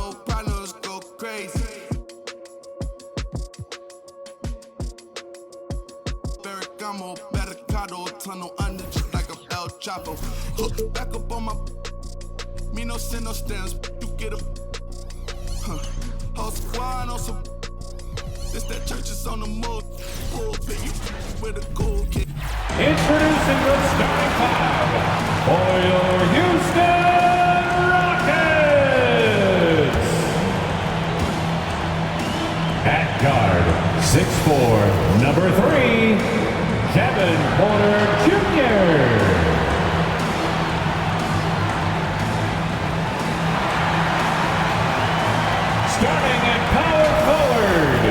Sopranos go crazy. Ferragamo, Barricado, tunnel under just like a El Chapo. Back up on my. Me no send no stamps. You get a. Whole squad on some. This that church is on the move. Pulpit, you with a cool kid. Introducing the starting five for your Houston Rockets. At guard, 6'4", number 3, Kevin Porter Jr. Starting at power forward,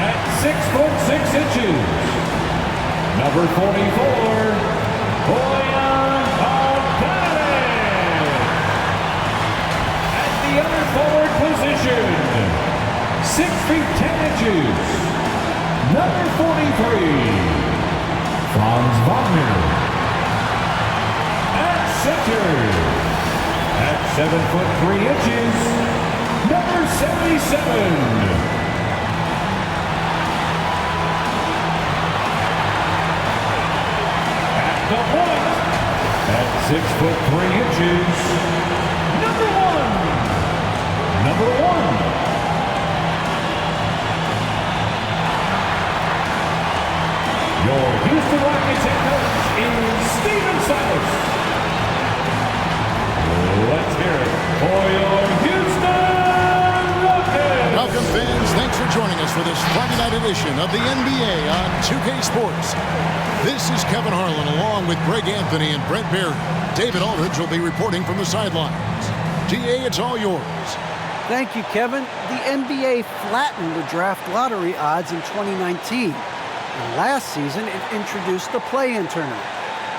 at 6'6", number 44, Boyan Bogdanovic. At the other forward position, 6'10", number 43, Franz Wagner. At center, at 7'3", number 77. The point at 6'3", number one. Your Houston Rockets head coach is Stephen Silas. Let's hear it for your Houston Rockets. Welcome, fans. Thanks for joining us for this Friday night edition of the NBA on 2K Sports. This is Kevin Harlan along with Greg Anthony and Brent Barry. David Aldridge will be reporting from the sidelines. DA, it's all yours. Thank you, Kevin. The NBA flattened the draft lottery odds in 2019. And last season, it introduced the play-in tournament.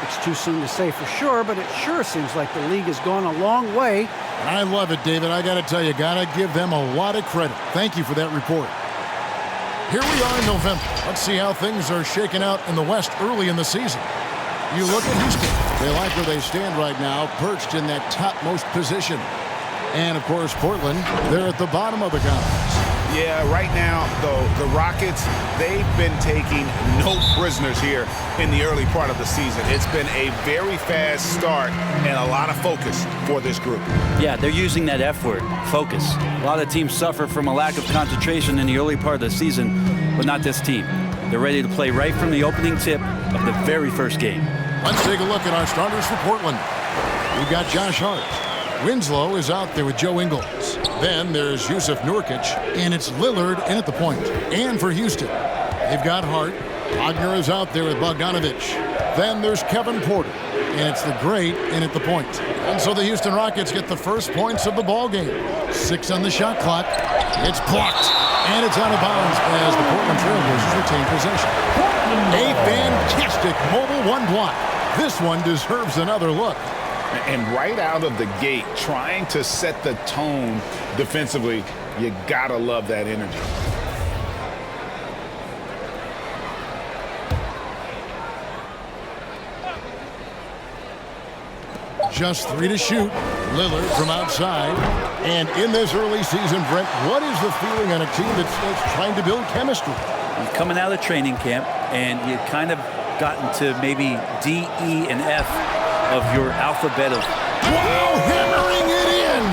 It's too soon to say for sure, but it sure seems like the league has gone a long way. I love it, David. I got to tell you, got to give them a lot of credit. Thank you for that report. Here we are in November. Let's see how things are shaking out in the West early in the season. You look at Houston. They like where they stand right now, perched in that topmost position. And, of course, Portland, they're at the bottom of the conference. Yeah, right now, though, the Rockets, they've been taking no prisoners here in the early part of the season. It's been a very fast start and a lot of focus for this group. Yeah, they're using that F word, focus. A lot of teams suffer from a lack of concentration in the early part of the season, but not this team. They're ready to play right from the opening tip of the very first game. Let's take a look at our starters for Portland. We've got Josh Hart. Winslow is out there with Joe Ingles. Then there's Yusuf Nurkic, and it's Lillard in at the point. And for Houston, they've got Hart. Wagner is out there with Bogdanovic. Then there's Kevin Porter, and it's the great in at the point. And so the Houston Rockets get the first points of the ball game. 6 on the shot clock. It's blocked, and it's out of bounds as the Portland Trailblazers retain possession. A fantastic mobile one block. This one deserves another look. And right out of the gate, trying to set the tone defensively, you gotta love that energy. Just 3 to shoot. Lillard from outside. And in this early season, Brent, what is the feeling on a team that's trying to build chemistry? You're coming out of training camp, and you kind of gotten to maybe D, E, and F of your alphabet of... Wow, hammering it in!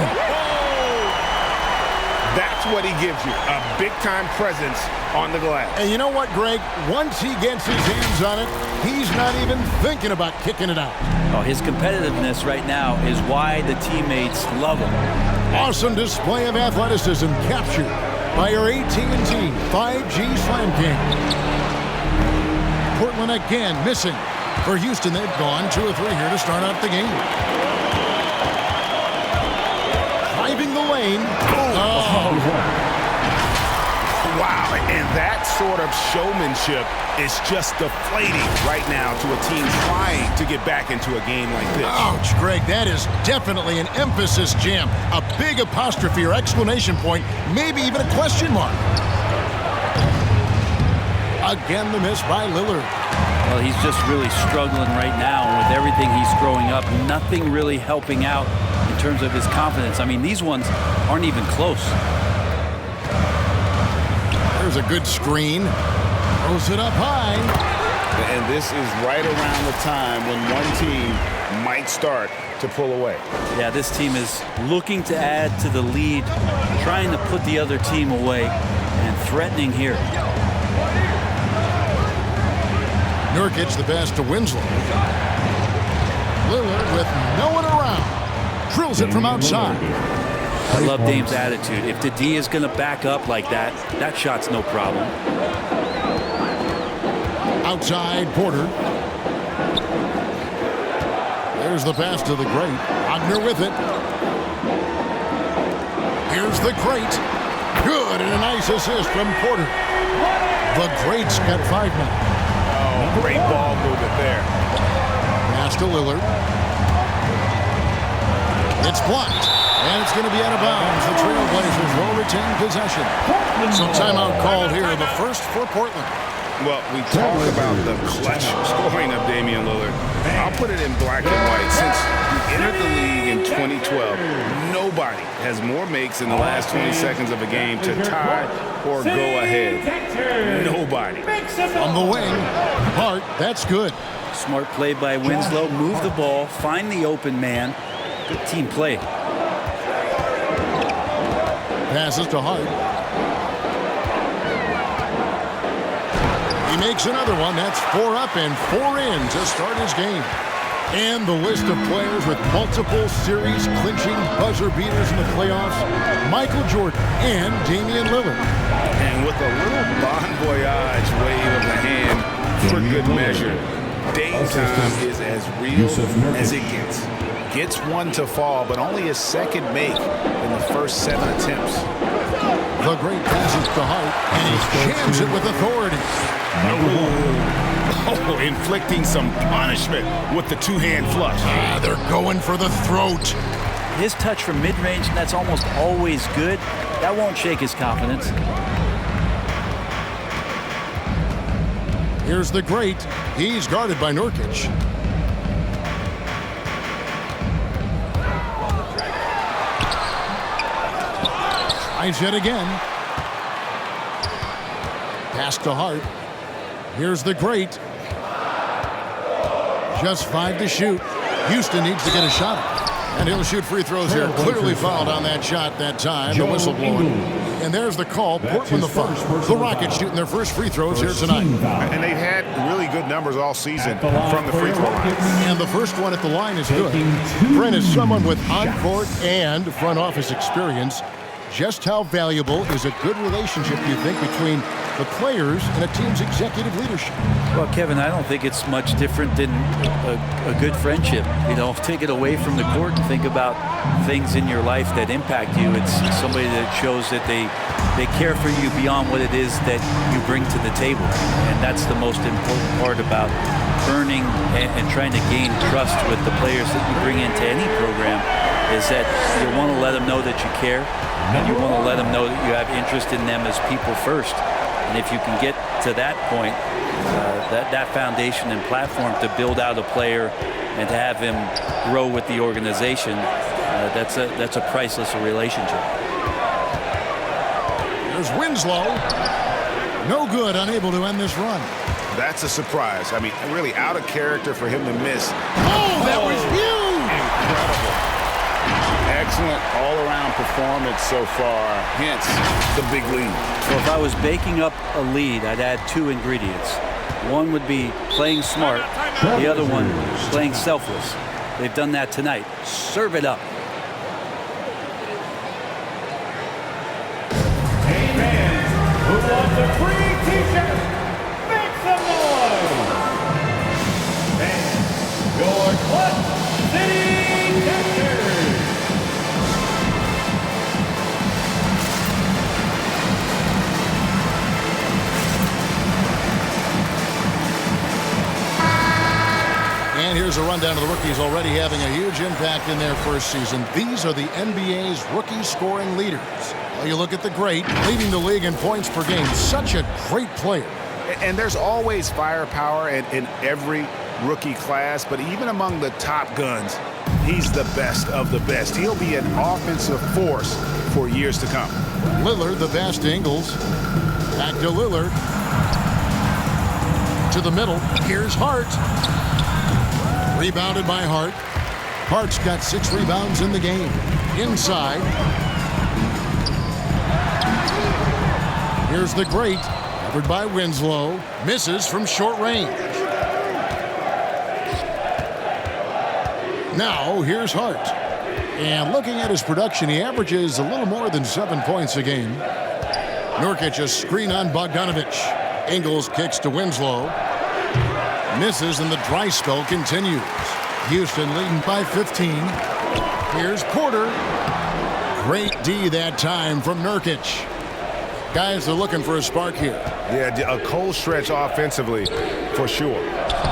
That's what he gives you, a big-time presence on the glass. And you know what, Greg? Once he gets his hands on it, he's not even thinking about kicking it out. Oh, his competitiveness right now is why the teammates love him. Awesome display of athleticism captured by our AT&T 5G Slam King. Portland again missing. For Houston, they've gone 2 or 3 here to start out the game. Driving the lane. Oh. Wow, and that sort of showmanship is just deflating right now to a team trying to get back into a game like this. Ouch, Greg, that is definitely an emphasis jam. A big apostrophe or exclamation point, maybe even a question mark. Again, the miss by Lillard. Well, he's just really struggling right now with everything he's growing up. Nothing really helping out in in terms of his confidence. I mean, these ones aren't even close. There's a good screen. Throws it up high. And this is right around the time when one team might start to pull away. Yeah, this team is looking to add to the lead, trying to put the other team away, and threatening here. Nurkic the pass to Winslow. Lillard with no one around. Drills it from outside. I love Dame's attitude. If the D is going to back up like that, that shot's no problem. Outside, Porter. There's the pass to the great. Wagner with it. Here's the great. Good, and a nice assist from Porter. The great's got 5 men. Oh, great ball movement there. Pass to Lillard. It's blocked, and it's going to be out of bounds. The Trailblazers will retain possession. So timeout called here, the first for Portland. Well, we talk about the clutch scoring of Damian Lillard. I'll put it in black and white. Since he entered the league in 2012, nobody has more makes in the last 20 seconds of a game to tie or go ahead. Nobody. On the wing, Hart, that's good. Smart play by Winslow. Move the ball, find the open man. Good team play. Passes to Hart. He makes another one. That's 4 up and 4 in to start his game. And the list of players with multiple series clinching buzzer beaters in the playoffs: Michael Jordan and Damian Lillard. And with a little bon voyage wave of the hand for good measure, Dame time is as real as it gets. Gets one to fall, but only his second make in the first 7 attempts. The great passes to Hart, and he jams it with authority. Oh, inflicting some punishment with the two-hand flush. They're going for the throat. His touch from mid-range, that's almost always good. That won't shake his confidence. Here's the great. He's guarded by Nurkic. Tries yet again. Pass to Hart. Here's the great. Just 5 to shoot. Houston needs to get a shot. And he'll shoot free throws here. Clearly fouled on that shot that time. The whistle blowing. And there's the call. Portland the first. The Rockets shooting their first free throws here tonight. And they've had really good numbers all season from the free throw line. And the first one at the line is good. Brent is someone with on-court and front office experience. Just how valuable is a good relationship, do you think, between the players and a team's executive leadership? Well, Kevin, I don't think it's much different than a good friendship. You know, take it away from the court and think about things in your life that impact you. It's somebody that shows that they care for you beyond what it is that you bring to the table. And that's the most important part about earning and trying to gain trust with the players that you bring into any program, is that you want to let them know that you care, and you want to let them know that you have interest in them as people first. And if you can get to that point, that foundation and platform to build out a player and to have him grow with the organization, that's a priceless relationship. There's Winslow. No good, unable to end this run. That's a surprise. I mean, really out of character for him to miss. Oh, that was huge! Incredible. Excellent all-around performance so far, hence the big lead. Well, if I was baking up a lead, I'd add 2 ingredients. One would be playing smart, the other one playing selfless. They've done that tonight. Serve it up. Hey fans, who wants a free t-shirt? Make some noise! And your Clutch City Captors! And here's a rundown of the rookies already having a huge impact in their first season. These are the NBA's rookie scoring leaders. Well, you look at the great, leading the league in points per game. Such a great player. And there's always firepower in every rookie class, but even among the top guns, he's the best of the best. He'll be an offensive force for years to come. Lillard, the pass to Ingles. Back to Lillard. To the middle. Here's Hart. Rebounded by Hart. Hart's got 6 rebounds in the game. Inside. Here's the great. Covered by Winslow. Misses from short range. Now, here's Hart. And looking at his production, he averages a little more than 7 points a game. Nurkic a screen on Bogdanovich. Ingles kicks to Winslow. Misses, and the dry spell continues. Houston leading by 15. Here's Porter. Great D that time from Nurkic. Guys are looking for a spark here. Yeah, a cold stretch offensively, for sure.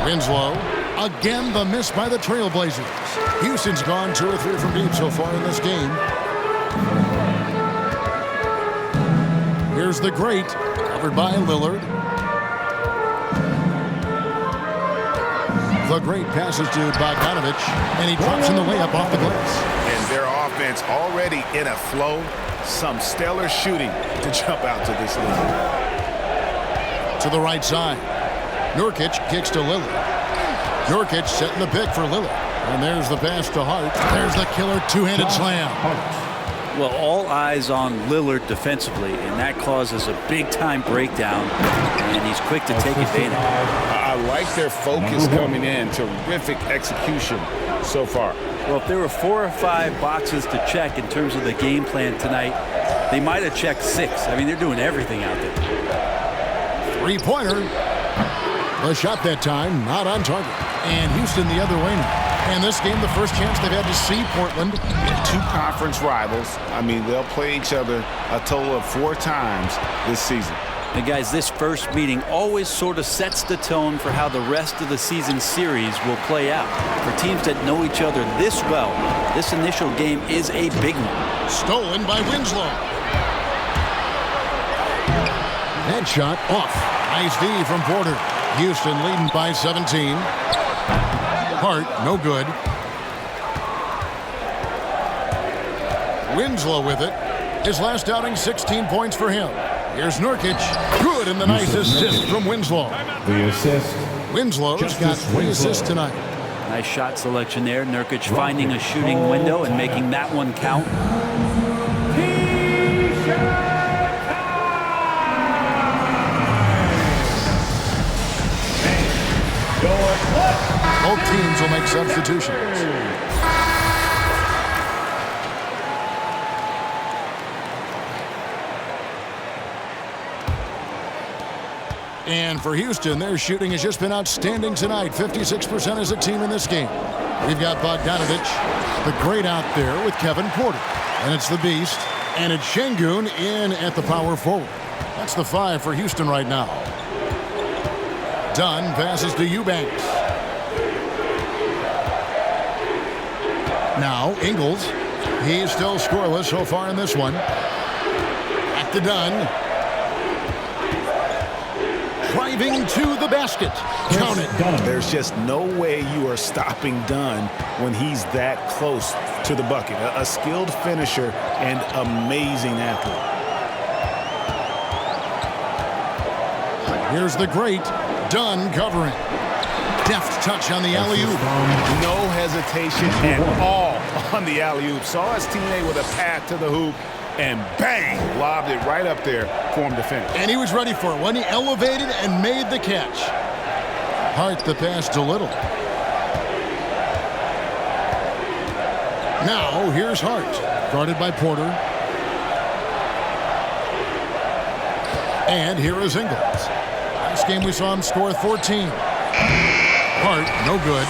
Winslow. Again, the miss by the Trailblazers. Houston's gone 2 or 3 from deep so far in this game. Here's the great, covered by Lillard. The great passes to Bogdanovich, and he drops in the layup off the glass. And their offense already in a flow. Some stellar shooting to jump out to this lead. To the right side. Nurkic kicks to Lillard. Nurkic setting the pick for Lillard. And there's the pass to Hart. There's the killer two-handed slam. Well, all eyes on Lillard defensively, and that causes a big-time breakdown, and he's quick to take advantage. I like their focus coming in. Terrific execution so far. Well, if there were 4 or 5 boxes to check in terms of the game plan tonight, they might have checked 6. I mean, they're doing everything out there. Three-pointer. The shot that time, not on target. And Houston the other way now. And this game, the first chance they've had to see Portland. 2 conference rivals. I mean, they'll play each other a total of 4 times this season. And guys, this first meeting always sort of sets the tone for how the rest of the season series will play out. For teams that know each other this well, this initial game is a big one. Stolen by Winslow. Headshot off. Nice D from Porter. Houston leading by 17. Hart, no good. Winslow with it. His last outing, 16 points for him. Here's Nurkic. Good, and the nice assist from Winslow. The assist. Winslow's got 3 assists tonight. Nice shot selection there. Nurkic finding a shooting window and making that one count. Both teams will make substitutions. And for Houston, their shooting has just been outstanding tonight. 56% as a team in this game. We've got Bogdanovich, the great out there with Kevin Porter. And it's the Beast. And it's Şengün in at the power forward. That's the 5 for Houston right now. Dunn passes to Eubanks. Now, Ingles. He's still scoreless so far in this one. Back to Dunn. Driving to the basket. Count it. There's just no way you are stopping Dunn when he's that close to the bucket. A skilled finisher and amazing athlete. Here's the great Dunn covering. Deft touch on the alley-oop. No hesitation at all on the alley-oop. Saw his teammate with a path to the hoop, and bang, lobbed it right up there for him to finish. And he was ready for it when he elevated and made the catch. Hart the pass to Little. Now here's Hart, guarded by Porter. And here is Ingles. Last game we saw him score 14. Hart, no good.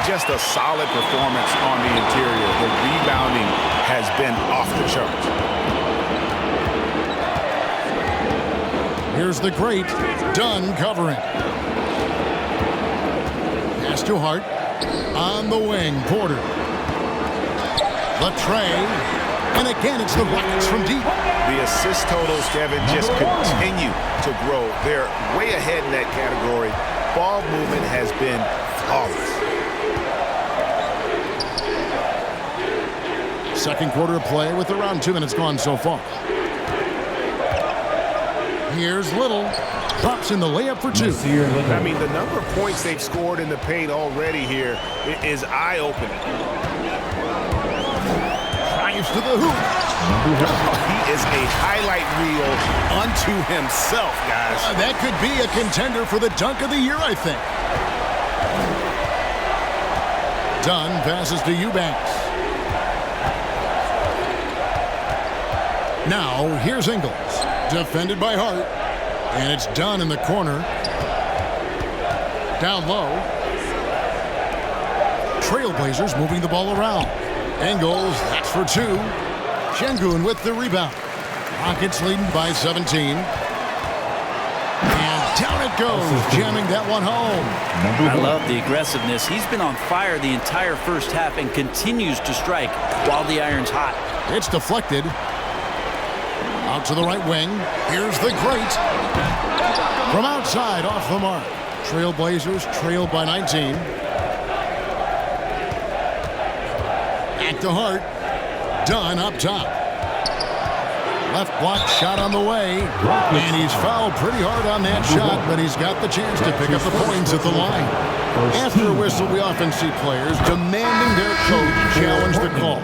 Just a solid performance on the interior. The rebounding has been off the charts. Here's the great Dunn covering. Pass to Hart. On the wing, Porter. The tray. And again, it's the Rockets from deep. The assist totals, Kevin, just continue to grow. They're way ahead in that category ball movement has been flawless. Second quarter of play with around 2 minutes gone so far. Here's Little. Drops in the layup for 2. I mean, the number of points they've scored in the paint already here is eye-opening. Drives to the hoop. He is a highlight reel unto himself, guys. That could be a contender for the dunk of the year, I think. Dunn passes to Eubanks. Now, here's Ingles. Defended by Hart. And it's Dunn in the corner. Down low. Trailblazers moving the ball around. Ingles, that's for 2. Şengün with the rebound. Rockets leading by 17. And down it goes, jamming that one home. I love the aggressiveness. He's been on fire the entire first half and continues to strike while the iron's hot. It's deflected. Out to the right wing. Here's the great. From outside, off the mark. Trailblazers trailed by 19. Back to Hart. Dunn up top. Left block shot on the way. And he's fouled pretty hard on that shot, but he's got the chance to pick up the points at the line. After a whistle, we often see players demanding their coach challenge the call.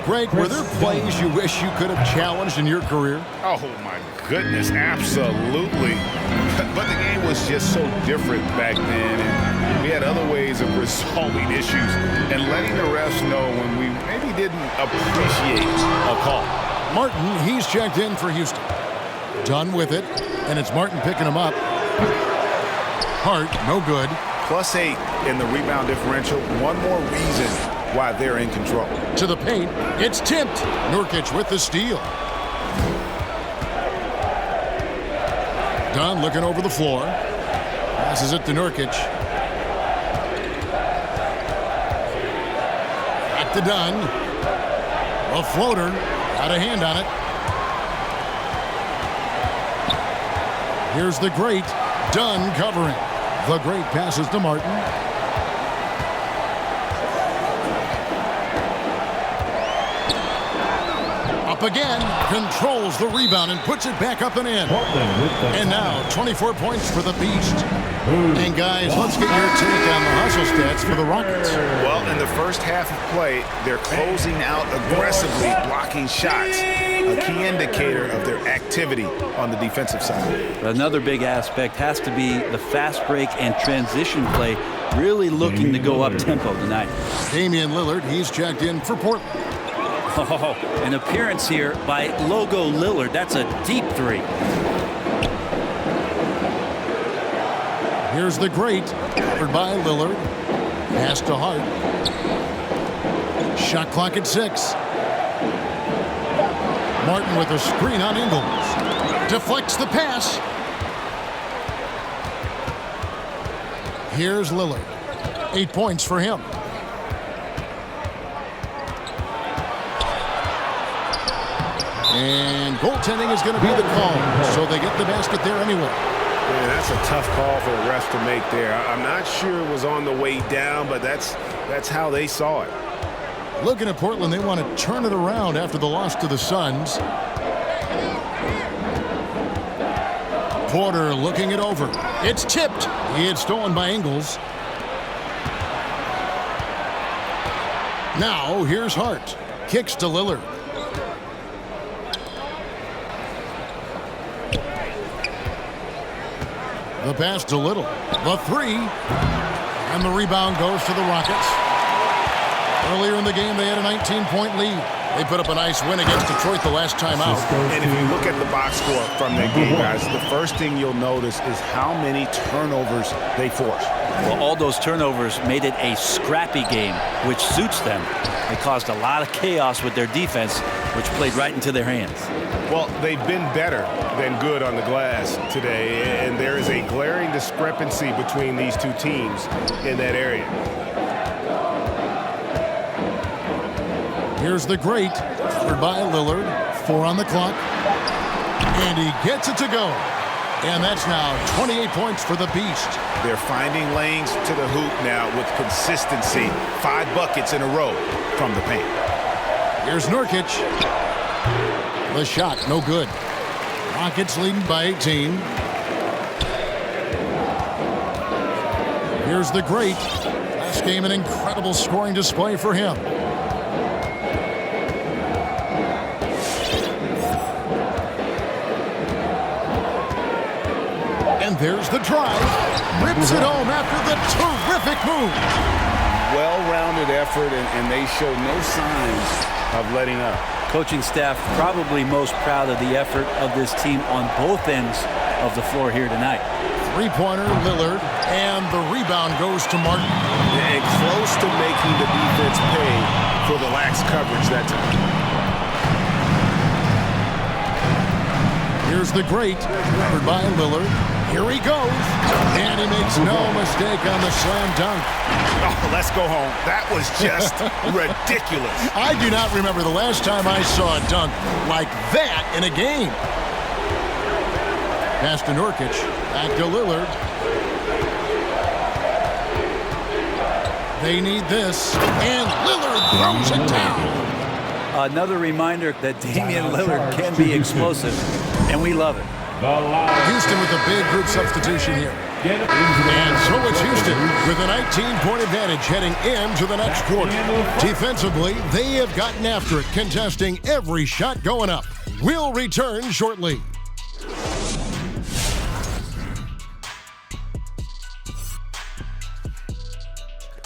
Greg, were there plays you wish you could have challenged in your career? Oh, my goodness, absolutely. But the game was just so different back then, and we had other ways of resolving issues and letting the refs know when we maybe didn't appreciate a call. Martin, he's checked in for Houston. Done with it, and it's Martin picking him up. Hart, no good. +8 in the rebound differential. One more reason why they're in control. To the paint, it's tipped. Nurkic with the steal. Dunn looking over the floor. Passes it to Nurkic. Back to Dunn. A floater. Got a hand on it. Here's the great. Dunn covering. The great passes to Martin. Again, controls the rebound and puts it back up and in. And now 24 points for the Beast. And guys, let's get your take on the hustle stats for the Rockets. Well, in the first half of play, they're closing out aggressively, blocking shots, a key indicator of their activity on the defensive side. Another big aspect has to be the fast break and transition play, really looking to go up tempo tonight. Damian Lillard, he's checked in for Portland. Oh, an appearance here by Logo Lillard. That's a deep 3. Here's the great, covered by Lillard. Pass to Hart. Shot clock at 6. Martin with a screen on Ingles. Deflects the pass. Here's Lillard. 8 points for him. And goaltending is going to be the call, so they get the basket there anyway. Yeah, that's a tough call for the refs to make there. I'm not sure it was on the way down, but that's how they saw it. Looking at Portland, they want to turn it around after the loss to the Suns. Porter looking it over. It's tipped. It's stolen by Ingles. Now here's Hart. Kicks to Lillard. The pass to Little. The 3. And the rebound goes to the Rockets. Earlier in the game, they had a 19-point lead. They put up a nice win against Detroit the last time out. And if you look at the box score from that game, guys, the first thing you'll notice is how many turnovers they forced. Well, all those turnovers made it a scrappy game, which suits them. They caused a lot of chaos with their defense, which played right into their hands. Well, they've been better than good on the glass today, and there is a glaring discrepancy between these two teams in that area. Here's the great, covered by Lillard. 4 on the clock. And he gets it to go. And that's now 28 points for the Beast. They're finding lanes to the hoop now with consistency. 5 buckets in a row from the paint. Here's Nurkic. The shot, no good. Rockets leading by 18. Here's the great. Last game, an incredible scoring display for him. And there's the drive. Rips it home after the terrific move. Well-rounded effort, and they show no signs of letting up. Coaching staff probably most proud of the effort of this team on both ends of the floor here tonight. Three-pointer, Lillard, and the rebound goes to Martin. And close to making the defense pay for the lax coverage that time. Here's the great, covered by Lillard. Here he goes, and he makes no mistake on the slam dunk. Oh, let's go home. That was just ridiculous. I do not remember the last time I saw a dunk like that in a game. Pass to Nurkic, back to Lillard. They need this, and Lillard throws it down. Another reminder that Damian Lillard can be explosive, and we love it. Houston with a big group substitution here. And so it's Houston with a 19-point advantage heading into the next quarter. Defensively, they have gotten after it, contesting every shot going up. We'll return shortly.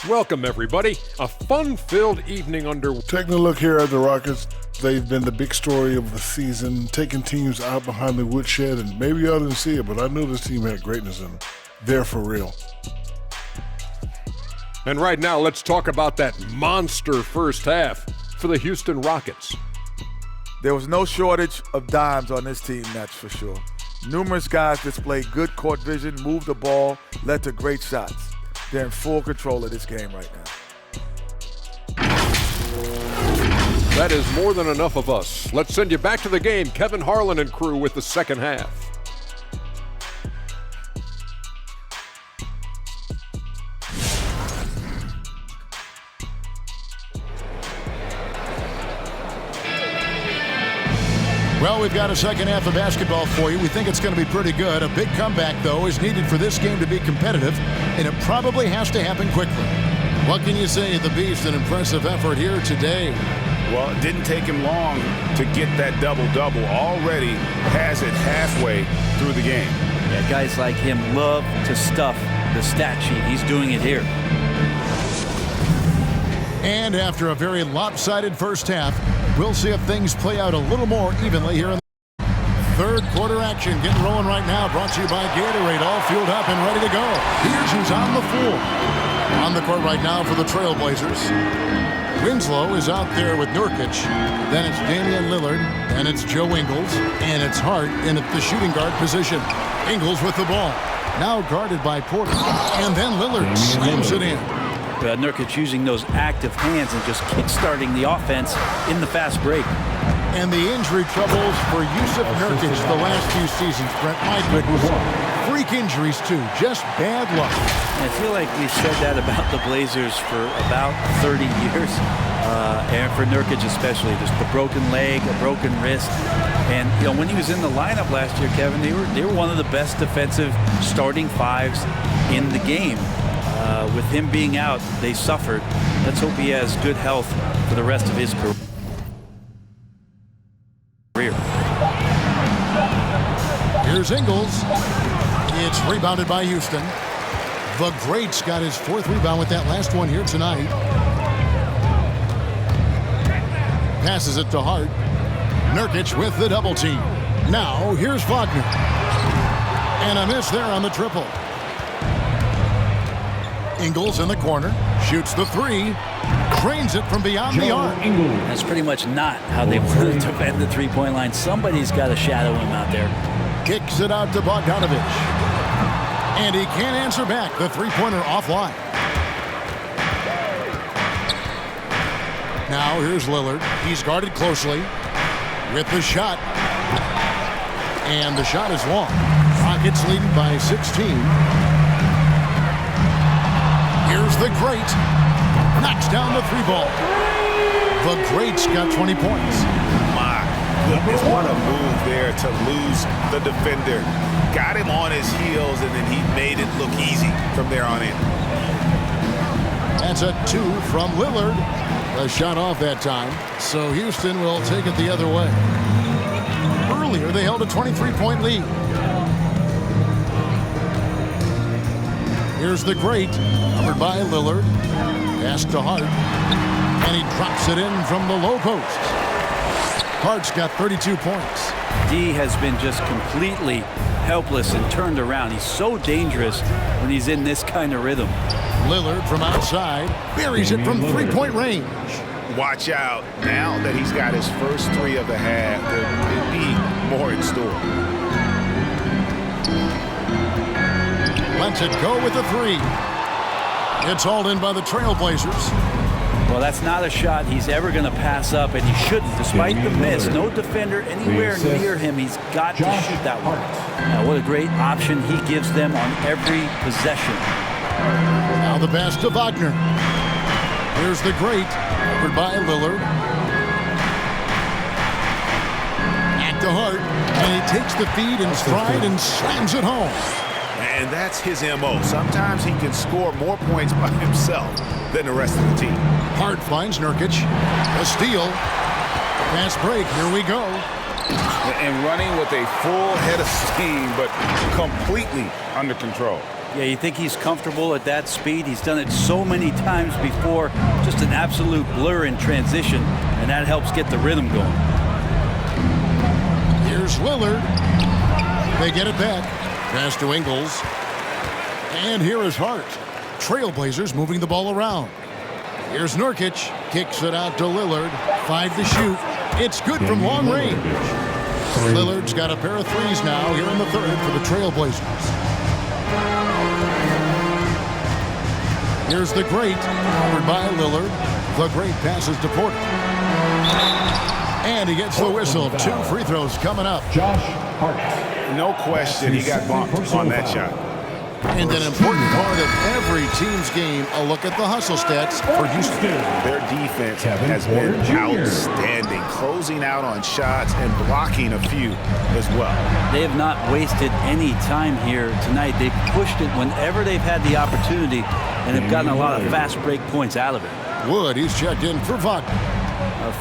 Welcome, everybody. A fun-filled evening underway. Taking a look here at the Rockets, they've been the big story of the season, taking teams out behind the woodshed, and maybe y'all didn't see it, but I knew this team had greatness in them. They're for real. And right now, let's talk about that monster first half for the Houston Rockets. There was no shortage of dimes on this team, that's for sure. Numerous guys displayed good court vision, moved the ball, led to great shots. They're in full control of this game right now. That is more than enough of us. Let's send you back to the game. Kevin Harlan and crew with the second half. Well, we've got a second half of basketball for you. We think it's going to be pretty good. A big comeback, though, is needed for this game to be competitive, and it probably has to happen quickly. What can you say? The Beast, an impressive effort here today. Well, it didn't take him long to get that double-double. Already has it halfway through the game. Yeah, guys like him love to stuff the stat sheet. He's doing it here. And after a very lopsided first half, we'll see if things play out a little more evenly here in the third quarter action. Getting rolling right now, brought to you by Gatorade, all fueled up and ready to go. Here's who's on the floor. On the court right now for the Trailblazers. Winslow is out there with Nurkic. Then it's Damian Lillard. Then it's Joe Ingles. And it's Hart in at the shooting guard position. Ingles with the ball. Now guarded by Porter. And then Lillard slams it in. Nurkic using those active hands and just kick-starting the offense in the fast break. And the injury troubles for Yusuf Nurkic the last few seasons, Brent. My goodness. Freak injuries, too. Just bad luck. I feel like we've said that about the Blazers for about 30 years. And for Nurkic especially, just a broken leg, a broken wrist. And, you know, when he was in the lineup last year, Kevin, they were one of the best defensive starting fives in the game. With him being out, they suffered. Let's hope he has good health for the rest of his career. Here's Ingles. It's rebounded by Houston. The Greats got his fourth rebound with that last one here tonight. Passes it to Hart. Nurkic with the double team. Now here's Wagner. And a miss there on the triple. Ingles in the corner, shoots the three, cranes it from beyond the arc. That's pretty much not how they want to defend the three-point line. Somebody's got to shadow him out there. Kicks it out to Bogdanovich. And he can't answer back. The three-pointer offline. Now here's Lillard. He's guarded closely with the shot. And the shot is long. Rockets leading by 16. Here's the Great. Knocks down the three ball. The Great's got 20 points. My goodness, what a move there to lose the defender. Got him on his heels, and then he made it look easy from there on in. That's a 2 from Lillard. A shot off that time, so Houston will take it the other way. Earlier, they held a 23-point lead. Here's the Great, covered by Lillard. Pass to Hart, and he drops it in from the low post. Hart's got 32 points. D has been just completely helpless and turned around. He's so dangerous when he's in this kind of rhythm. Lillard from outside buries it from three-point range. Watch out. Now that he's got his first 3 of the half, there could be more in store. Lets it go with a 3. It's hauled in by the Trailblazers. Well, that's not a shot he's ever going to pass up, and he shouldn't, despite the miss. No defender anywhere near him. He's got to shoot that one. Now, what a great option he gives them on every possession. Now the pass to Wagner. Here's the Great, covered by Lillard. Back to Hart, and he takes the feed in stride and slams it home. And that's his M.O. Sometimes he can score more points by himself than the rest of the team. Hart finds Nurkic. A steal. Fast break. Here we go. And running with a full head of steam, but completely under control. Yeah, you think he's comfortable at that speed? He's done it so many times before. Just an absolute blur in transition, and that helps get the rhythm going. Here's Lillard. They get it back. Pass to Ingles. And here is Hart. Trailblazers moving the ball around. Here's Nurkic. Kicks it out to Lillard. 5 to shoot. It's good from long range. Lillard's got a pair of threes now here in the third for the Trailblazers. Here's the Great, covered by Lillard. The Great passes to Porter. And he gets the whistle. 2 free throws coming up. Josh Hart. No question, he got bumped on that shot. And an important part of every team's game, a look at the hustle stats for Houston. Their defense has been outstanding, closing out on shots and blocking a few as well. They have not wasted any time here tonight. They've pushed it whenever they've had the opportunity and have gotten a lot of fast break points out of it. Wood, he's checked in for Wagner.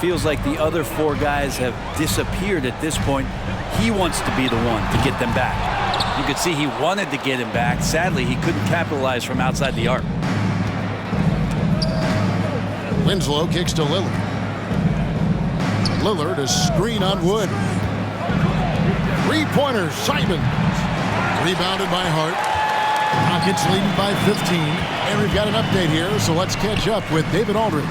Feels like the other 4 guys have disappeared at this point. He wants to be the one to get them back. You could see he wanted to get him back. Sadly, he couldn't capitalize from outside the arc. Winslow kicks to Lillard. Lillard, a screen on Wood. 3-pointer, Simons. Rebounded by Hart. Rockets leading by 15. And we've got an update here, so let's catch up with David Aldridge.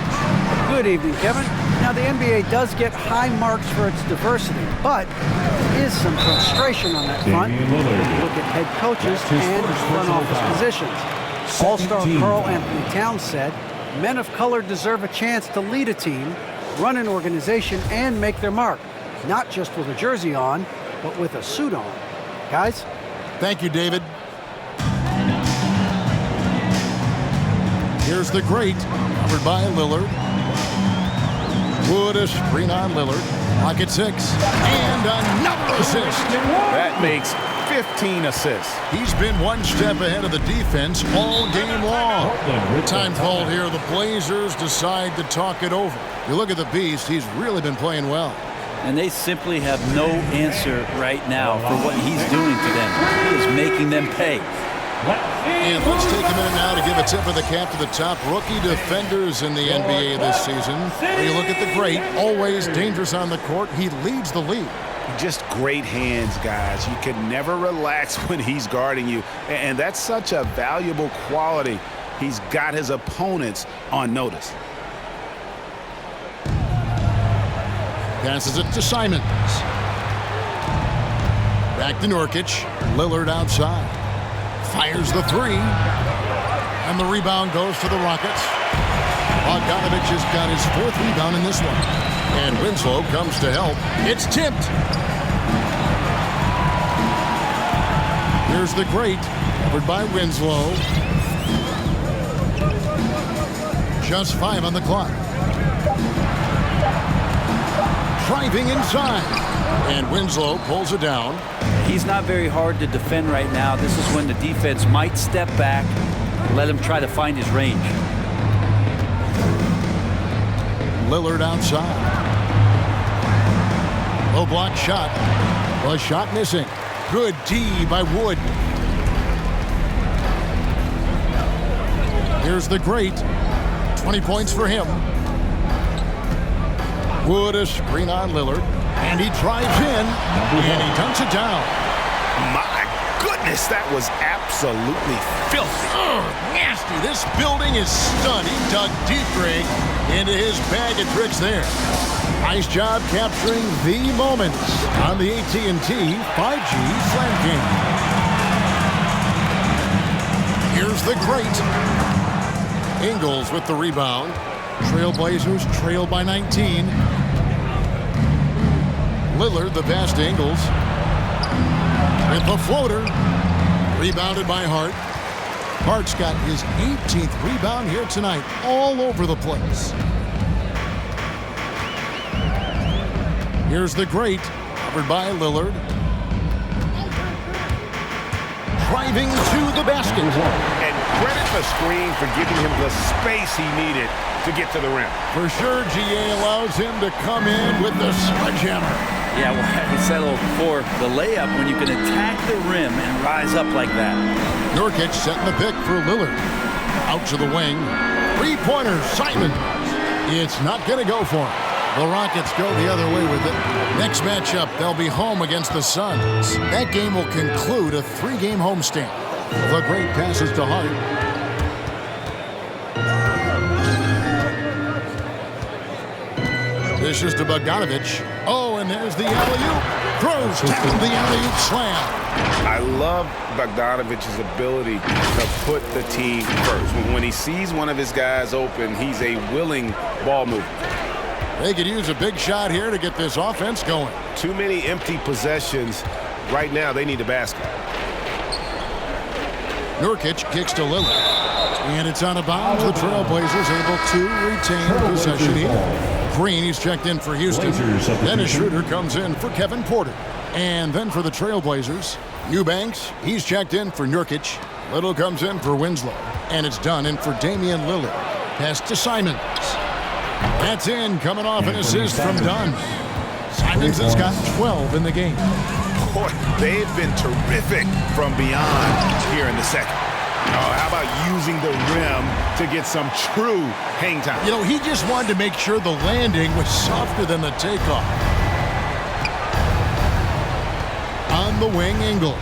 Good evening, Kevin. Now, the NBA does get high marks for its diversity, but there is some frustration on that front. Look at head coaches and front office positions. All-star Karl Anthony Towns said, men of color deserve a chance to lead a team, run an organization, and make their mark, not just with a jersey on, but with a suit on. Guys? Thank you, David. Here's the Great, covered by Lillard. Wood, a screen on Lillard. Pocket 6. And another assist. That makes 15 assists. He's been one step ahead of the defense all game long. Time called here. The Blazers decide to talk it over. You look at the Beast, he's really been playing well. And they simply have no answer right now for what he's doing to them. He is making them pay. And let's take a minute now to give a tip of the cap to the top rookie defenders in the NBA this season. When you look at the Great, always dangerous on the court. He leads the league. Just great hands, guys. You can never relax when he's guarding you. And that's such a valuable quality. He's got his opponents on notice. Passes it to Simons. Back to Nurkic. Lillard outside. Fires the 3. And the rebound goes to the Rockets. Bogdanovic has got his 4th rebound in this one. And Winslow comes to help. It's tipped. Here's the great, covered by Winslow. Just 5 on the clock. Driving inside. And Winslow pulls it down. He's not very hard to defend right now. This is when the defense might step back and let him try to find his range. Lillard outside. Low block shot. A shot missing. Good D by Wood. Here's the great. 20 points for him. Wood a screen on Lillard. And he drives in. And he dunks it down. My goodness, that was absolutely filthy. Nasty. This building is stunned. He dug deep rig into his bag of tricks there. Nice job capturing the moments on the AT&T 5G Slam Game. Here's the great. Ingles with the rebound. Trailblazers trail by 19. Lillard the pass to Ingles. With the floater. Rebounded by Hart. Hart's got his 18th rebound here tonight. All over the place. Here's the great. Covered by Lillard. Driving to the basket. And credit the screen for giving him the space he needed to get to the rim. For sure, GA allows him to come in with the sledgehammer. Yeah, well, we settled for the layup when you can attack the rim and rise up like that. Nurkic setting the pick for Lillard. Out to the wing. Three-pointer, Simon. It's not going to go for him. The Rockets go the other way with it. Next matchup, they'll be home against the Suns. That game will conclude a 3-game homestand. The great passes to Hart. This is to Bogdanovich. Oh, and there's the alley-oop. Throws down the alley-oop slam. I love Bogdanovich's ability to put the team first. When he sees one of his guys open, he's a willing ball mover. They could use a big shot here to get this offense going. Too many empty possessions. Right now, they need a basket. Nurkic kicks to Lillard. And it's out of bounds. The Trailblazers able to retain possession here. Green, he's checked in for Houston. Dennis Schroeder comes in for Kevin Porter. And then for the Trailblazers, Eubanks, he's checked in for Nurkic. Little comes in for Winslow. And it's done in for Damian Lillard. Pass to Simons. That's in, coming off an assist from Dunn. Simons has got 12 in the game. Boy, they've been terrific from beyond here in the second. How about using the rim to get some true hang time? You know, he just wanted to make sure the landing was softer than the takeoff. On the wing, Ingles.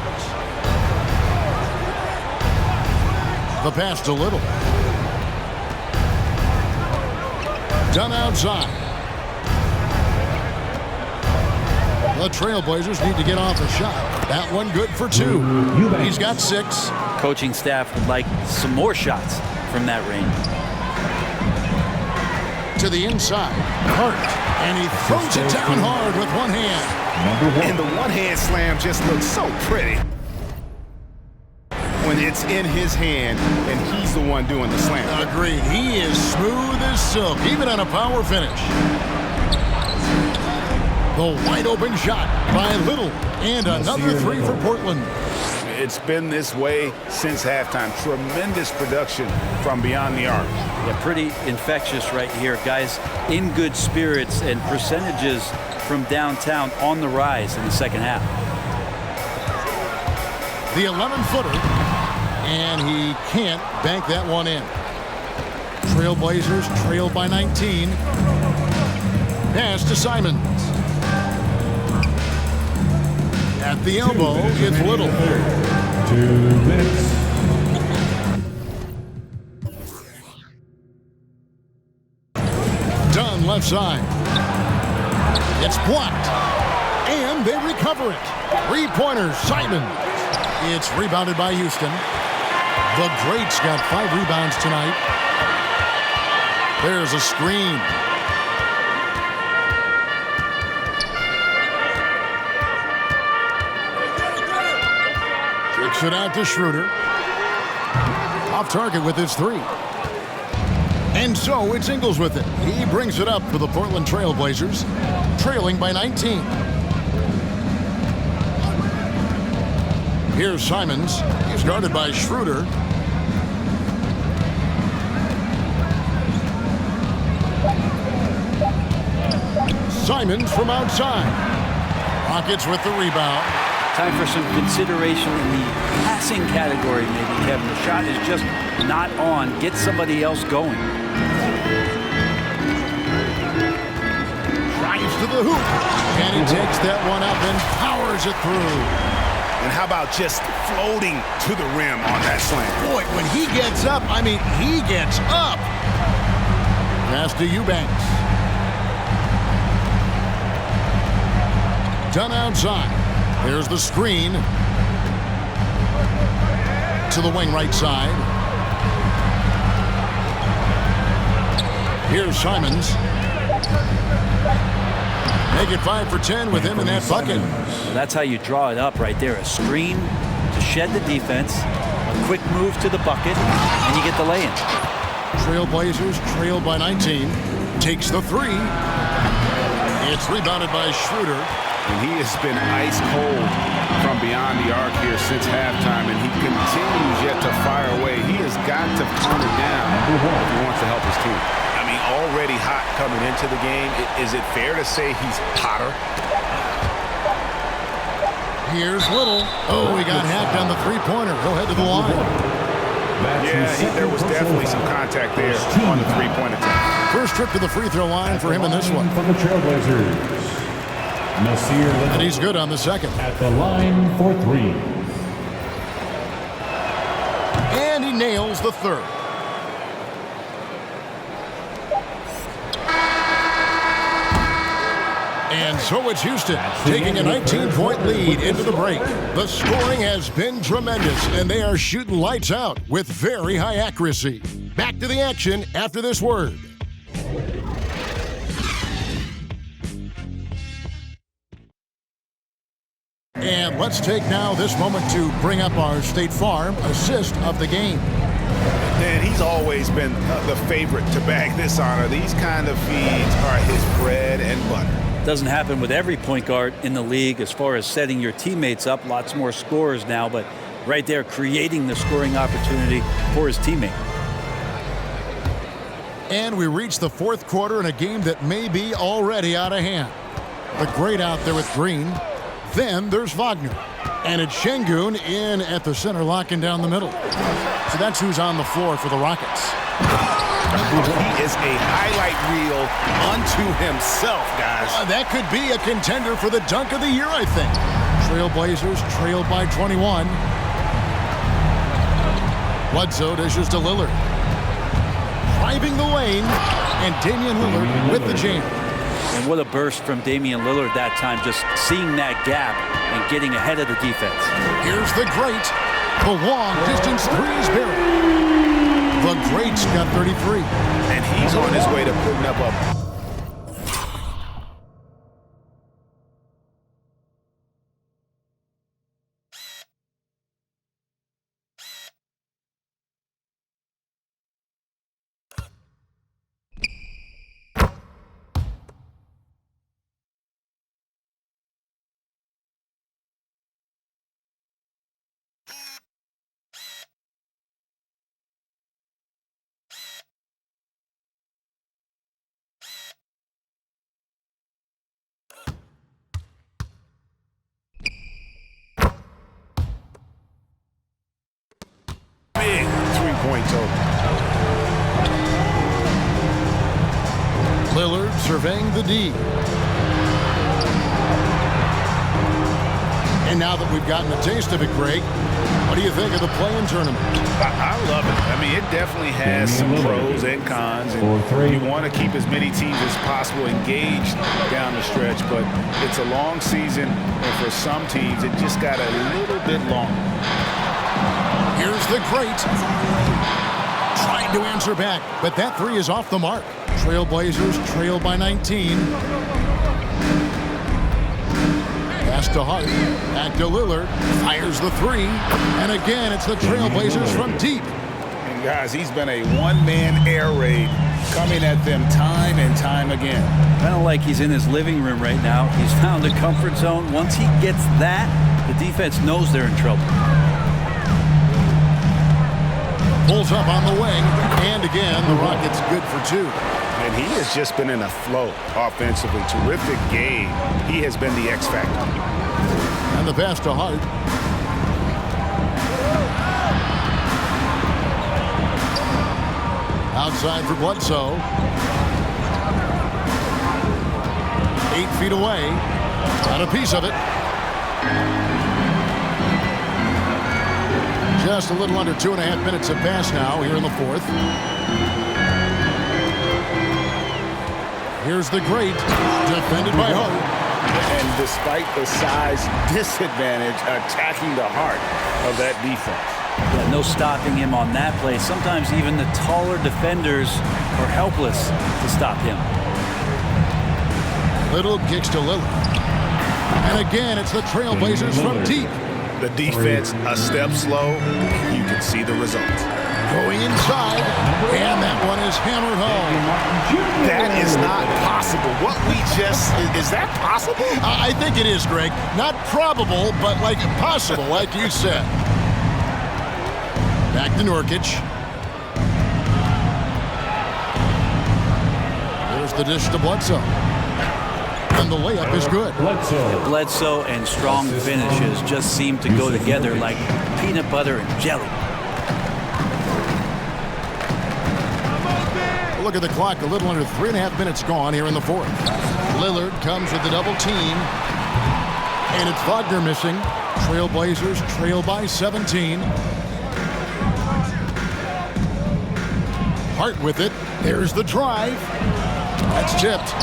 The pass to Little. Done outside. The Trailblazers need to get off a shot. That one good for 2. He's got 6. Coaching staff would like some more shots from that range. To the inside. Hart. And he throws it down hard with one hand. And the one-hand slam just looks so pretty when it's in his hand and he's the one doing the slam. Agreed. He is smooth as silk, even on a power finish. The wide open shot by Little. And another 3 for Portland. It's been this way since halftime. Tremendous production from beyond the arc. Yeah, pretty infectious right here. Guys in good spirits and percentages from downtown on the rise in the second half. The 11-footer. And he can't bank that one in. Trailblazers trail by 19. Pass to Simons. At the elbow, it's Little. 2 minutes. Dunn left side. It's blocked. And they recover it. 3-pointer, Simons. It's rebounded by Houston. The Greats got 5 rebounds tonight. There's a screen. Kicks it out to Schroeder. Off target with his three. And so it's Ingles with it. He brings it up for the Portland Trail Blazers, trailing by 19. Here's Simons. He's guarded by Schroeder. Simons from outside. Rockets with the rebound. Time for some consideration in the passing category, maybe, Kevin. The shot is just not on. Get somebody else going. Drives to the hoop. And he takes that one up and powers it through. And how about just floating to the rim on that slam? Boy, when he gets up, I mean, he gets up. Pass to Eubanks. Done outside. There's the screen. To the wing right side. Here's Simons. Make it 5 for 10 with him in that bucket. Well, that's how you draw it up right there. A screen to shed the defense, a quick move to the bucket, and you get the lay-in. Trailblazers trail by 19. Takes the three. It's rebounded by Schroeder. And he has been ice cold from beyond the arc here since halftime, and he continues yet to fire away. He has got to calm it down if he wants to help his team. I mean, already hot coming into the game. Is it fair to say he's hotter? Here's Little. Oh, he got hacked on the three-pointer. He'll head to the line. Yeah, there was definitely some contact there on the three-point attempt. First trip to the free throw line for him in this one. For the Trailblazers, And he's good on the second. at the line for three. And he nails the third. And so it's Houston taking a 19-point lead into the break. The scoring has been tremendous, and they are shooting lights out with very high accuracy. Back to the action after this word. And let's take now this moment to bring up our State Farm assist of the game. And he's always been the favorite to bag this honor. These kind of feeds are his bread and butter. Doesn't happen with every point guard in the league as far as setting your teammates up. Lots more scorers now, but right there creating the scoring opportunity for his teammate. And we reach the fourth quarter in a game that may be already out of hand. The great out there with Green. Then there's Wagner. And it's Şengün in at the center, locking down the middle. So that's who's on the floor for the Rockets. He is a highlight reel unto himself, guys. That could be a contender for the dunk of the year, I think. Trailblazers trailed by 21. Bledsoe dishes to Lillard. Driving the lane, and Damian Lillard with the jam. And what a burst from Damian Lillard that time, just seeing that gap and getting ahead of the defense. Here's the great. The long-distance three is buried. The great's got 33. And he's on his way to putting up a... big three-point total. Lillard surveying the D. And now that we've gotten a taste of it, Greg, what do you think of the play-in tournament? I love it. I mean, it definitely has some pros and cons. And you want to keep as many teams as possible engaged down the stretch, but it's a long season, and for some teams, it just got a little bit long. Here's the great. Trying to answer back, but that three is off the mark. Trailblazers trail by 19. Pass to Hart. Back to Lillard. Fires the three. And again, it's the Trailblazers from deep. And guys, he's been a one-man air raid coming at them time and time again. Kind of like he's in his living room right now. He's found a comfort zone. Once he gets that, the defense knows they're in trouble. Pulls up on the wing. And again, the Rockets good for two. And he has just been in a flow offensively. Terrific game. He has been the X factor. And the pass to Hart. Outside for Bledsoe. 8 feet away. Got a piece of it. Just a little under 2.5 minutes have passed now here in the fourth. Here's the great, defended by Hart. And despite the size disadvantage, attacking the heart of that defense. Yeah, no stopping him on that play. Sometimes even the taller defenders are helpless to stop him. Little kicks to Lillard. And again, it's the Trailblazers from deep. The defense a step slow. You can see the results. Going inside, and that one is hammered home. That is not possible. What we just, is that possible? I think it is, Greg. Not probable, but like possible, like you said. Back to Nurkic. There's the dish to Bledsoe. And the layup is good. Bledsoe and strong finishes just seem to go together like peanut butter and jelly. Look at the clock, a little under 3.5 minutes gone here in the fourth. Lillard comes with the double team. And it's Wagner missing. Trailblazers trail by 17. Hart with it. There's the drive. That's tipped.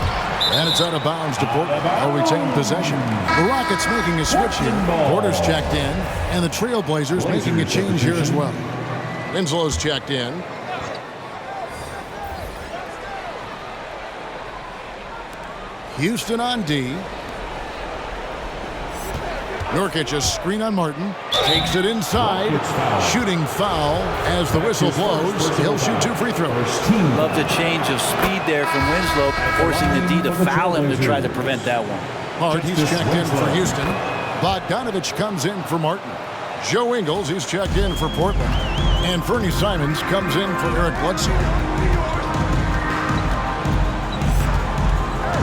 And it's out of bounds to Portland. They'll retain possession. The Rockets making a switch here. Porter's checked in. And the Trailblazers making a change here as well. Winslow's checked in. Houston on D. Nurkic a screen on Martin. Takes it inside. Shooting foul as the whistle blows. He'll shoot 2 free throws. Love the change of speed there from Winslow, forcing the D to foul him to try to prevent that one. Hart, he's checked in for Houston. Bogdanovich comes in for Martin. Joe Ingles, he's checked in for Portland. And Fernie Simons comes in for Eric Bledsoe.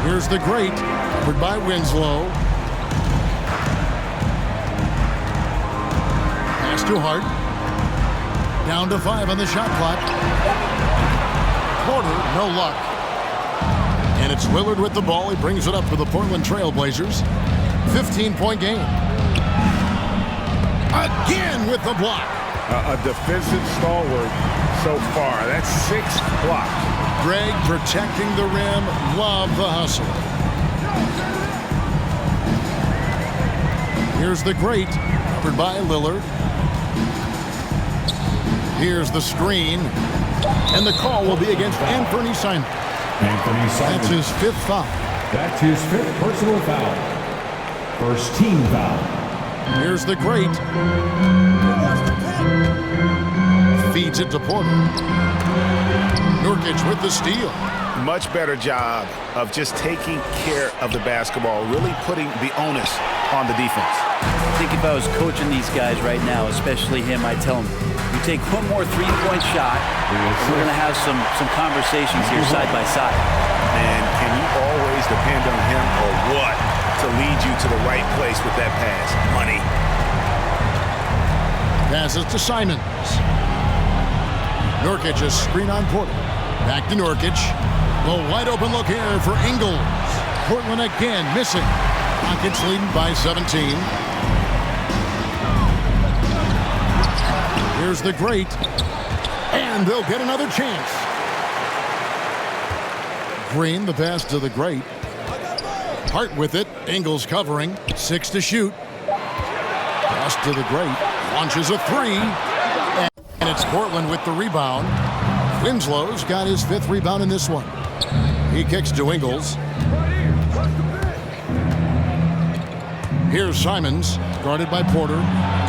Here's the great, covered by Winslow. Pass to Hart. Down to 5 on the shot clock. Porter, no luck. And it's Lillard with the ball. He brings it up for the Portland Trailblazers. 15-point game. Again with the block. A defensive stalwart so far. That's 6 blocks. Greg protecting the rim. Love the hustle. Here's the great, covered by Lillard. Here's the screen. And the call will be against Anthony Simons. That's his 5th foul. That's his 5th personal foul. First team foul. Here's the great. Feeds it to Porter. Nurkic with the steal. Much better job of just taking care of the basketball, really putting the onus on the defense. I think if I was coaching these guys right now, especially him, I'd tell him, you take one more three-point shot, and we're going to have some conversations here side by side. And can you always depend on him or what to lead you to the right place with that pass? Money. Passes to Simons. Nurkic a screen on Porter. Back to Nurkic. A wide open look here for Ingles. Portland again missing. Rockets leading by 17. Here's the great. And they'll get another chance. Green, the pass to the great. Hart with it. Ingles covering. 6 to shoot. Pass to the great. Launches a 3. And it's Portland with the rebound. Winslow's got his 5th rebound in this one. He kicks to Ingles. Here's Simons, guarded by Porter.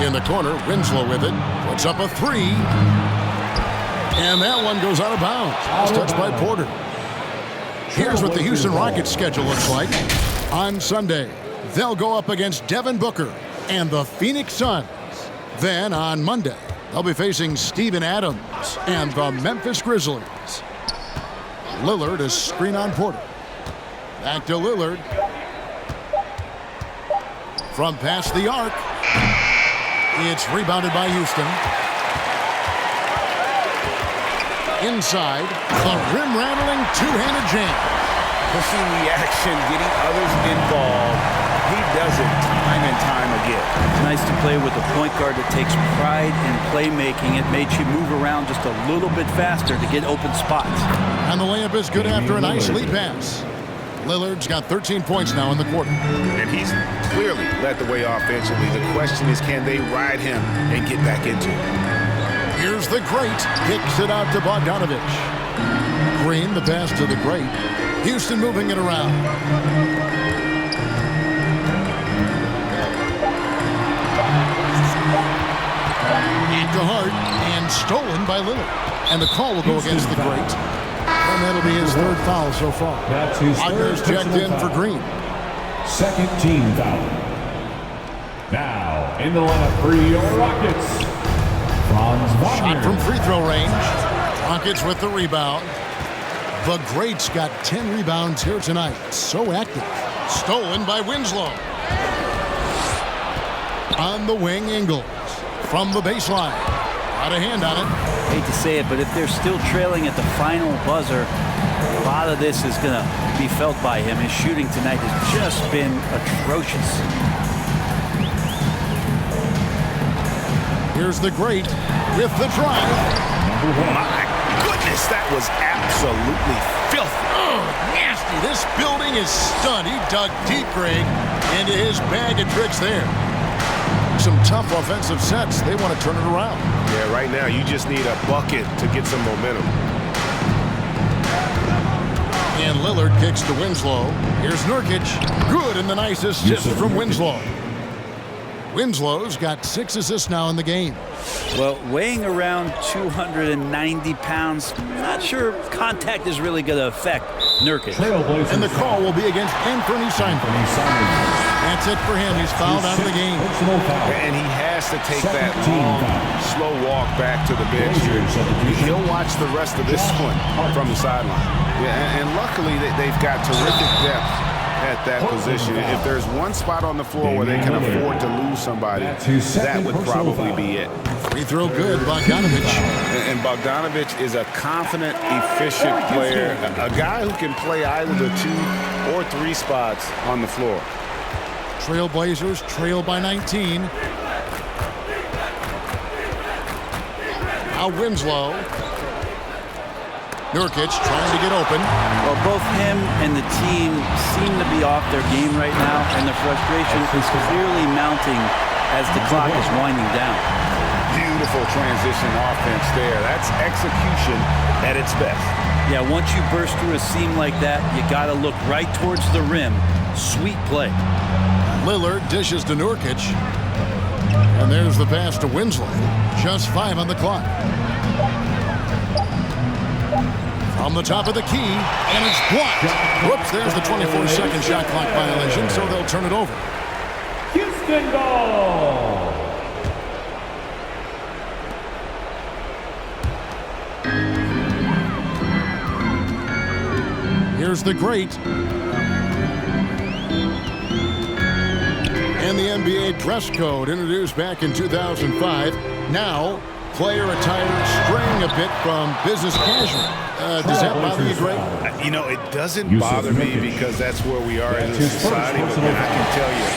In the corner, Winslow with it. Puts up a three. And that one goes out of bounds. It's touched by Porter. Here's what the Houston Rockets schedule looks like. On Sunday, they'll go up against Devin Booker and the Phoenix Suns. Then on Monday, they'll be facing Steven Adams and the Memphis Grizzlies. Lillard is screen on Porter. Back to Lillard. From past the arc. It's rebounded by Houston. Inside, the rim-rattling two-handed jam. Pushing the action, getting others involved. He does it time and time again. It's nice to play with a point guard that takes pride in playmaking. It made you move around just a little bit faster to get open spots. And the layup is good after a nice lead pass. Lillard's got 13 points now in the quarter. And he's clearly led the way offensively. The question is, can they ride him and get back into it? Here's the great. Kicks it out to Bogdanovich. Green, the pass to the great. Houston moving it around. To Hart, and stolen by Lillard. And the call will go against the great. And that'll be his third foul so far. That's his third checked in foul. for Green. Second team foul. Now, in the lineup for your Rockets, Franz Wagner. Shot from free throw range. Rockets with the rebound. The great's got 10 rebounds here tonight. So active. Stolen by Winslow. On the wing, Ingles. From the baseline. Got a hand on it. Hate to say it, but if they're still trailing at the final buzzer, a lot of this is going to be felt by him. His shooting tonight has just been atrocious. Here's the great with the drive. My goodness, that was absolutely filthy. Oh, nasty. This building is stunned. He dug deep, Greg, into his bag of tricks there. Some tough offensive sets. They want to turn it around. Yeah, right now you just need a bucket to get some momentum. And Lillard kicks to Winslow. Here's Nurkic. Good, and the nice assist from Winslow. Winslow's got 6 assists now in the game. Well, weighing around 290 pounds, not sure contact is really going to affect Nurkic. And the call will be against Anthony Simons. That's it for him. He's fouled out of the game. And he has to take that long, slow walk back to the bench here. He'll watch the rest of this one from the sideline. Yeah, and luckily they've got terrific depth at that position. If there's one spot on the floor where they can afford to lose somebody, that would probably be it. Free throw good, Bogdanovich. And Bogdanovich is a confident, efficient player, a guy who can play either the 2 or 3 spots on the floor. Trailblazers trail by 19. Now Winslow. Nurkic trying to get open. Well, both him and the team seem to be off their game right now, and the frustration is clearly mounting as the clock is winding down. Beautiful transition offense there. That's execution at its best. Yeah, once you burst through a seam like that, you got to look right towards the rim. Sweet play. Lillard dishes to Nurkic. And there's the pass to Winslow. Just 5 on the clock. From the top of the key, and it's blocked. Whoops, there's the 24-second shot clock violation, so they'll turn it over. Houston ball. Here's the great. And the NBA dress code introduced back in 2005. Now, player attire straying a bit from business casual. Does that bother you, Greg? You know, it doesn't bother me because that's where we are as a society. But man, I can tell you,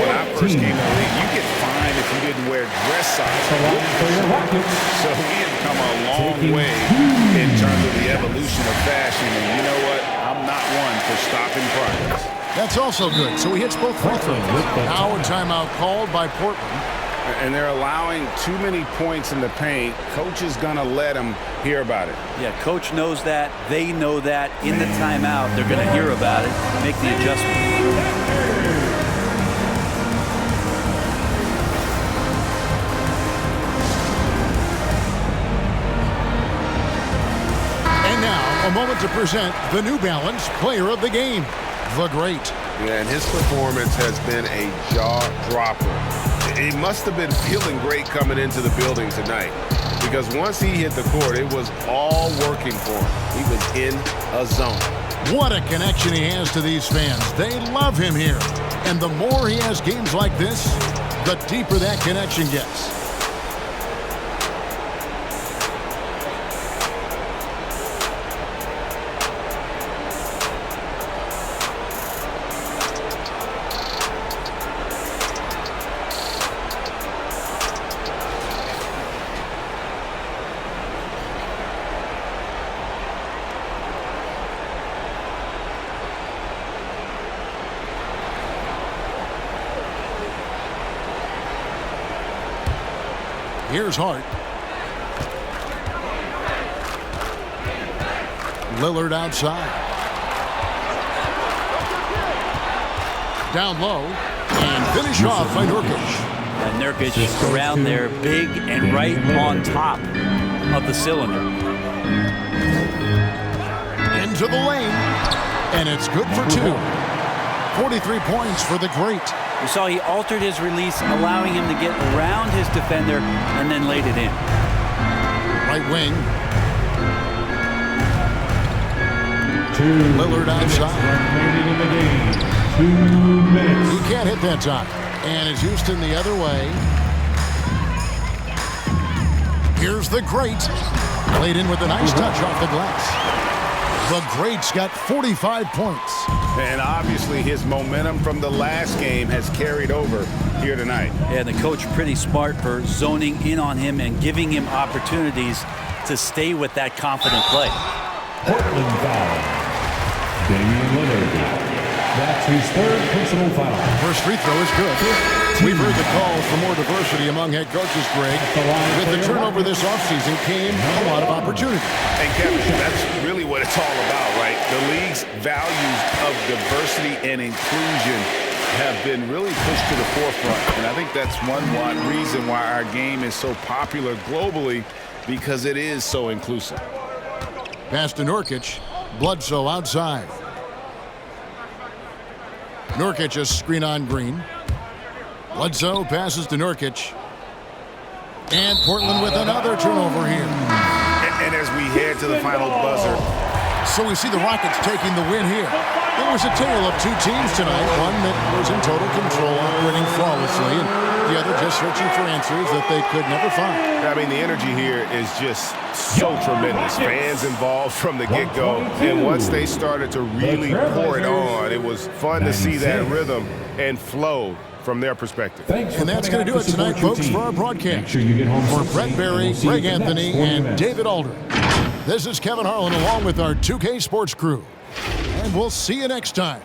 when I first came in the league, you get fined if you didn't wear dress socks. So we have come a long way in terms of the evolution of fashion. And you know what? I'm not one for stopping progress. That's also good. So he hits both free throws. Now a timeout called by Portland. And they're allowing too many points in the paint. Coach is going to let them hear about it. Yeah, coach knows that. They know that. In the timeout, they're going to hear about it, make the adjustment. moment to present the New Balance Player of the Game, the Great. Yeah, and his performance has been a jaw-dropper. He must have been feeling great coming into the building tonight, because once he hit the court, it was all working for him. He was in a zone. What a connection he has to these fans. They love him here. And the more he has games like this, the deeper that connection gets. Here's Hart. Lillard outside. Down low. And finish off by Nurkic. And Nurkic around there, big and right on top of the cylinder. Into the lane. And it's good for two. 43 points for the Great. You saw he altered his release, allowing him to get around his defender and then laid it in. Right wing. Lillard outside. Remaining in the game. 2 minutes. He can't hit that time. And it's Houston the other way. Here's the Great. Played in with a nice touch off the glass. The Great's got 45 points. And obviously his momentum from the last game has carried over here tonight. Yeah, the coach pretty smart for zoning in on him and giving him opportunities to stay with that confident play. Portland foul. Damian Lillard. That's his third personal foul. First free throw is good. We've heard the calls for more diversity among head coaches, Greg. With the turnover this offseason came a lot of opportunity. And Kevin, that's really what it's all about, right? The league's values of diversity and inclusion have been really pushed to the forefront. And I think that's one reason why our game is so popular globally, because it is so inclusive. Pass to Nurkic. Bledsoe outside. Nurkic a screen on Green. Bledsoe passes to Nurkic. And Portland with another turnover here. And as we head to the final buzzer. So we see the Rockets taking the win here. It was a tale of two teams tonight. One that was in total control, operating flawlessly, and the other just searching for answers that they could never find. I mean, the energy here is just so tremendous. Fans involved from the get-go. And once they started to really pour it on, it was fun to see that rhythm and flow from their perspective. And that's going to do it tonight, folks, for our broadcast. For Brett Berry, Greg Anthony, and David Alder, this is Kevin Harlan along with our 2K Sports crew. And we'll see you next time.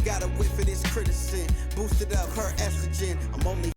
Got a whiff of this criticism, boosted up her estrogen. I'm only